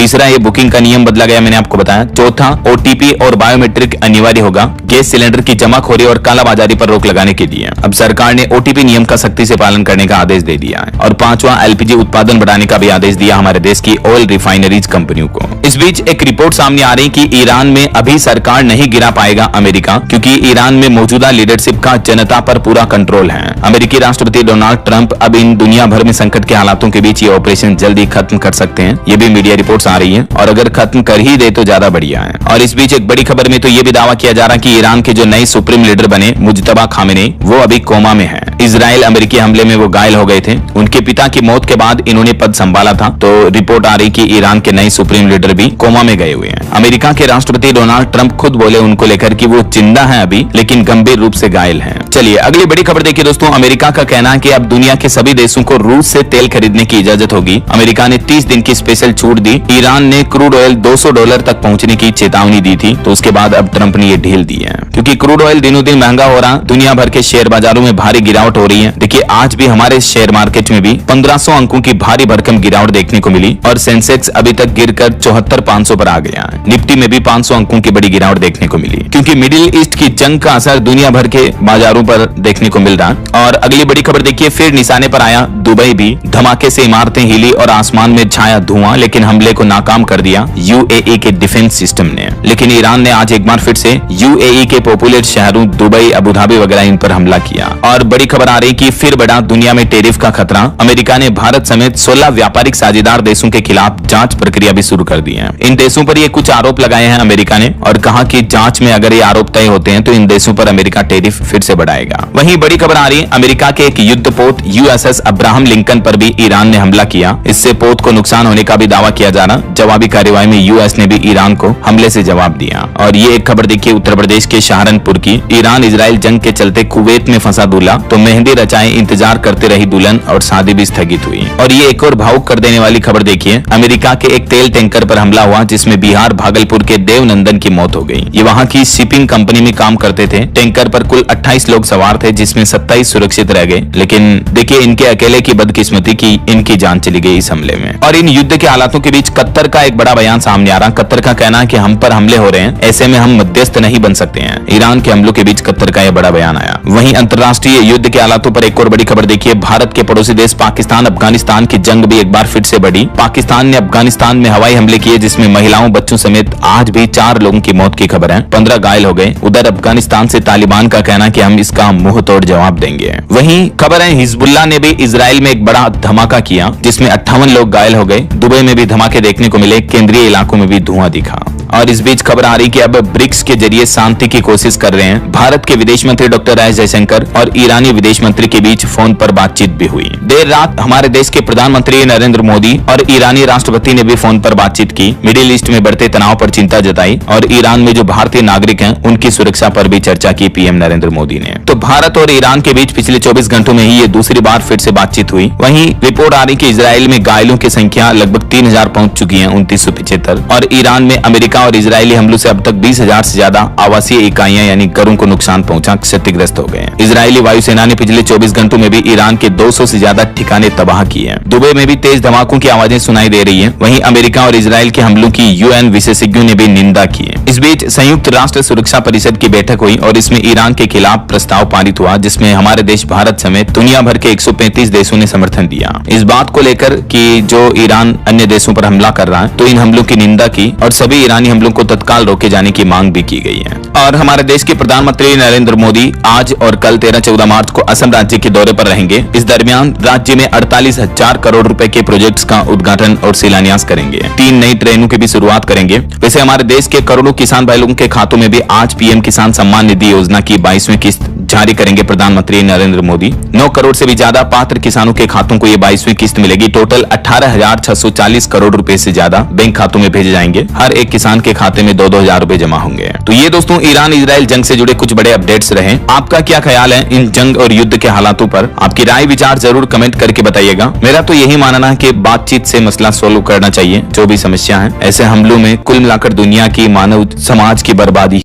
तीसरा, ये बुकिंग का नियम बदला गया, मैंने आपको बताया। चौथा, ओटीपी और बायोमेट्रिक अनिवार्य होगा गैस सिलेंडर की जमाखोरी और कालाबाजारी पर रोक लगाने के लिए। अब सरकार ने ओटीपी नियम का सख्ती से पालन करने का आदेश दे दिया है। और पांचवा, एलपीजी उत्पादन बढ़ाने का भी आदेश दिया हमारे देश की ऑयल रिफाइनरीज कंपनियों को। इस बीच एक रिपोर्ट सामने आ रही कि ईरान में अभी सरकार नहीं गिरा पाएगा अमेरिका, क्योंकि ईरान में मौजूदा लीडरशिप का जनता पर पूरा कंट्रोल है। अमेरिकी राष्ट्रपति डोनाल्ड ट्रंप अब इन दुनिया भर में संकट के हालातों के बीच ये ऑपरेशन जल्दी खत्म कर सकते हैं, ये भी मीडिया रिपोर्ट्स आ रही है। और अगर खत्म कर ही दे तो ज्यादा बढ़िया है। और इस बीच एक बड़ी खबर में तो ये भी दावा किया जा रहा है कि ईरान के जो नए सुप्रीम लीडर बने मुज्तबा खामेनेई, वो अभी कोमा में है। इजराइल अमेरिकी हमले में वो घायल हो गए थे। उनके पिता की मौत के बाद इन्होंने पद संभाला था। तो रिपोर्ट आ रही कि ईरान के नए सुप्रीम लीडर भी कोमा में गए हुए हैं। अमेरिका के राष्ट्रपति डोनाल्ड ट्रंप खुद बोले उनको लेकर कि वो जिंदा हैं अभी, लेकिन गंभीर रूप से घायल हैं। चलिए अगली बड़ी खबर देखिए दोस्तों। अमेरिका का कहना है कि अब दुनिया के सभी देशों को रूस से तेल खरीदने की इजाजत होगी। अमेरिका ने 30 दिन की स्पेशल छूट दी। ईरान ने क्रूड ऑयल $200 तक पहुंचने की चेतावनी दी थी, तो उसके बाद अब ट्रंप ने ये ढील दी है, क्योंकि क्रूड ऑयल दिनों दिन महंगा हो रहा। दुनिया भर के शेयर बाजारों में भारी गिरावट हो रही है। देखिए आज भी हमारे शेयर मार्केट में भी 1500 अंकों की भारी भरकम गिरावट देखने को मिली और सेंसेक्स अभी तक गिरकर 74,500 पर आ गया है। निफ्टी में भी 500 अंकों की बड़ी गिरावट देखने को मिली, क्योंकि मिडिल ईस्ट की जंग का असर दुनिया भर के बाजारों पर देखने को मिल रहा। और अगली बड़ी खबर देखिए, फिर निशाने पर आया दुबई भी। धमाके से इमारतें हिली और आसमान में छाया धुआं, लेकिन हमले को नाकाम कर दिया यूएई के डिफेंस सिस्टम ने। लेकिन ईरान ने आज एक बार फिर से यूएई के पॉपुलर शहरों दुबई, अबू धाबी वगैरह इन पर हमला किया। और बड़ी खबर आ रही कि फिर बढ़ा दुनिया में टेरिफ का खतरा। अमेरिका ने भारत समेत 16 व्यापारिक साझेदार देशों के खिलाफ जांच प्रक्रिया भी शुरू कर दी है। इन देशों पर ये कुछ आरोप लगाए हैं अमेरिका ने और कहा कि जांच में अगर ये आरोप तय होते हैं तो इन देशों पर अमेरिका टेरिफ फिर से बढ़ाएगा। वहीं बड़ी खबर आ रही है, अमेरिका के एक युद्धपोत यूएसएस अब्राहम लिंकन पर भी ईरान ने हमला किया। इससे पोत को नुकसान होने का भी दावा किया जा रहा। जवाबी कार्रवाई में यूएस ने भी ईरान को हमले से जवाब दिया। और ये एक खबर देखिए उत्तर प्रदेश के सहारनपुर की। ईरान इजराइल जंग के चलते कुवैत में फंसा दूल्हा, तो मेहंदी रचाए इंतजार करते रही दुल्हन और शादी भी स्थगित हुई। और ये एक और भावुक कर देने वाली खबर देखिए, अमेरिका के एक तेल टैंकर पर हमला हुआ जिसमें बिहार भागलपुर के देवनंदन की मौत हो गई। ये वहाँ की शिपिंग कंपनी में काम करते थे। टैंकर पर कुल 28 लोग सवार थे, जिसमें 27 सुरक्षित रह गए। लेकिन देखिए इनके अकेले की बदकिस्मती की इनकी जान चली गई इस हमले में। और इन युद्ध के हालातों के बीच कतर का एक बड़ा बयान सामने आ रहा। कतर का कहना है कि हम पर हमले हो रहे हैं, ऐसे में हम मध्यस्थ नहीं बन सकते हैं। ईरान के हमलों के बीच कतर का यह बड़ा बयान आया। वहीं अंतर्राष्ट्रीय युद्ध के हालातों पर एक और बड़ी खबर देखिए, भारत के पड़ोसी देश पाकिस्तान अफगानिस्तान की जंग भी एक बार फिर से बढ़ी। पाकिस्तान ने अफगानिस्तान में हवाई हमले किए, जिसमें महिलाओं बच्चों समेत आज भी 4 लोगों की मौत की खबर है। 15 घायल हो गए। उधर अफगानिस्तान से तालिबान का कहना कि हम इसका मुंह तोड़ जवाब देंगे। वहीं खबर है हिजबुल्लाह ने भी इजराइल में एक बड़ा धमाका किया, जिसमें 58 लोग घायल हो गए। दुबई में भी धमाके देखने को मिले, केंद्रीय इलाकों में भी धुआं दिखा। और इस बीच खबर आ रही कि अब ब्रिक्स के जरिए शांति की कोशिश कर रहे हैं। भारत के विदेश मंत्री डॉक्टर एस जयशंकर और ईरानी विदेश मंत्री के बीच फोन पर बातचीत भी हुई। देर रात हमारे देश के प्रधानमंत्री नरेंद्र मोदी और ईरानी राष्ट्रपति ने भी फोन पर बातचीत की। मिडिल ईस्ट में बढ़ते तनाव पर चिंता जताई और ईरान में जो भारतीय नागरिक हैं उनकी सुरक्षा पर भी चर्चा की पीएम नरेंद्र मोदी ने। तो भारत और ईरान के बीच पिछले 24 घंटों में ही ये दूसरी बार फिर से बातचीत हुई। वहीं रिपोर्ट आ रही कि इजराइल में घायलों की संख्या लगभग 3000 पहुंच चुकी है, 2975। और ईरान में अमेरिका और इजरायली हमलों से अब तक 20,000 से ज्यादा आवासीय इकाइयां यानी घरों को नुकसान पहुंचा, क्षतिग्रस्त हो गए। इजरायली वायुसेना ने पिछले 24 घंटों में भी ईरान के 200 से ज्यादा ठिकाने तबाह किए हैं। दुबई में भी तेज धमाकों की आवाजें सुनाई दे रही है। वहीं अमेरिका और इजराइल के हमलों की यूएन विशेषज्ञों ने भी निंदा की है। इस बीच संयुक्त राष्ट्र सुरक्षा परिषद की बैठक हुई और इसमें ईरान के खिलाफ प्रस्ताव पारित हुआ, जिसमें हमारे देश भारत समेत दुनिया भर के 135 देशों ने समर्थन दिया। इस बात को लेकर कि जो ईरान अन्य देशों पर हमला कर रहा है, तो इन हमलों की निंदा की और सभी ईरानी हमलों को तत्काल रोके जाने की मांग भी की गई है। और हमारे देश के प्रधानमंत्री नरेंद्र मोदी आज और कल 13-14 मार्च को असम राज्य के दौरे पर रहेंगे। इस दरमियान राज्य में 48,000 करोड़ रुपए के प्रोजेक्ट्स का उद्घाटन और शिलान्यास करेंगे। 3 नई ट्रेनों की भी शुरुआत करेंगे। वैसे हमारे देश के करोड़ों किसान भाई लोगों के खातों में भी आज पीएम किसान सम्मान निधि योजना की 22वीं किस्त जारी करेंगे प्रधानमंत्री नरेंद्र मोदी। 9 करोड़ से भी ज्यादा पात्र किसानों के खातों को ये 22वीं किस्त मिलेगी। टोटल 18,640 करोड़ रुपए से ज्यादा बैंक खातों में भेजे जाएंगे। हर एक किसान के खाते में 2-2 हजार रुपए जमा होंगे। तो ये दोस्तों ईरान इजराइल जंग से जुड़े कुछ बड़े अपडेट्स रहे। आपका क्या ख्याल है इन जंग और युद्ध के हालातों पर? आपकी राय विचार जरूर कमेंट करके बताइएगा। मेरा तो यही मानना है कि बातचीत से मसला सोल्व करना चाहिए। जो भी समस्या है, ऐसे हमलों में कुल मिलाकर दुनिया की मानव समाज की बर्बादी